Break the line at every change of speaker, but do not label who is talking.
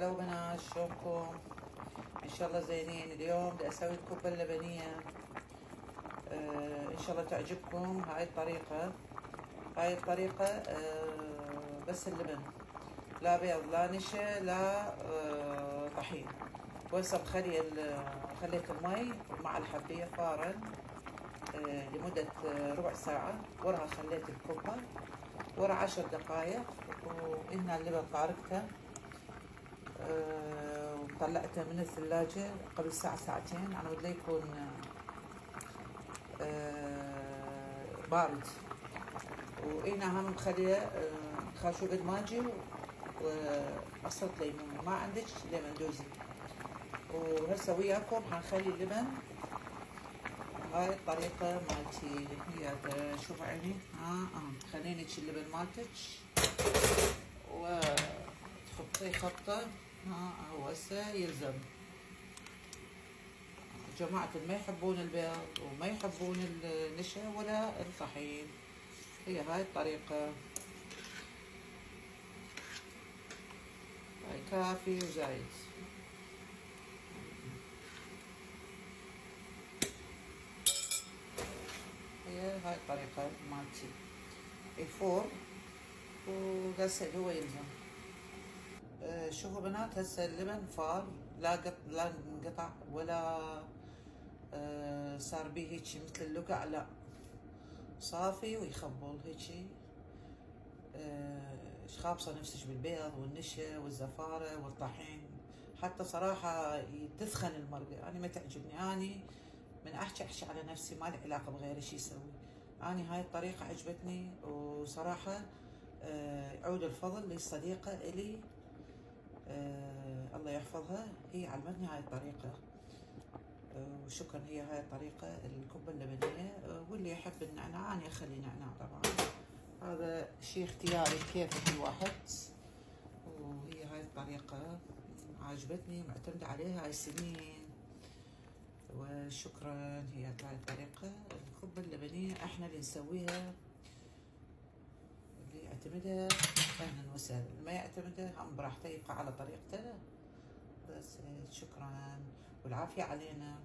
هلا وبنات، شلونكم؟ ان شاء الله زينين. اليوم بدي اسوي الكبة اللبنية. ان شاء الله تعجبكم هاي الطريقة. بس اللبن، لا بيض لا نشا لا طحين. وهسه خليت المي مع الحبية فارا لمدة ربع ساعة. وراها خليت الكبة ورا 10 دقايق، وهنا اللبن طارقته وطلعته من الثلاجة قبل ساعة ساعتين على مود يكون بارد. وهنا هم مخليه خاشو قد ماجي وعصرة ليمون. ما عندك ليمون دوزي. وهسه وياكم حنخلي اللبن. هاي الطريقة مالتي هي، شوف عيني. خليني اللبن مالتك وتخطيه خطة. هو هسه يلزم جماعة ما يحبون البيض وما يحبون النشا ولا الطحين. هي هاي الطريقة، هاي كافي وزايد. هاي الطريقة مالتي. يفور وغسل هو يلزم. شوفوا بنات، هسه اللبن فار، لا انقطع ولا صار بيه هيجي مثل اللقع، لا صافي ويخبل هيجي. خابصة نفسك بالبيض والنشا والزفارة والطحين. حتى صراحة تثخن المرقة، أنا ما تعجبني. أنا من أحكي على نفسي، ما لي علاقة بغيري شي يسوي. أنا هاي الطريقة عجبتني، وصراحة يعود الفضل للصديقة إلي، الله يحفظها، هي علمتني هاي الطريقة. وشكرا. هي هاي الطريقة الكبة اللبنية. واللي يحب النعناع أنا أخلي نعناع طبعا، هذا شيء اختياري كيف كل واحد. وهي هاي الطريقة عجبتني، معتمدة عليها هاي سنين. وشكرا. هي هاي الطريقة الكبة اللبنية احنا اللي نسويها. اللي يعتمدها اهلا وسهلا، ما يعتمدها هم براحته، يبقى على طريقته. بس شكرا والعافية علينا.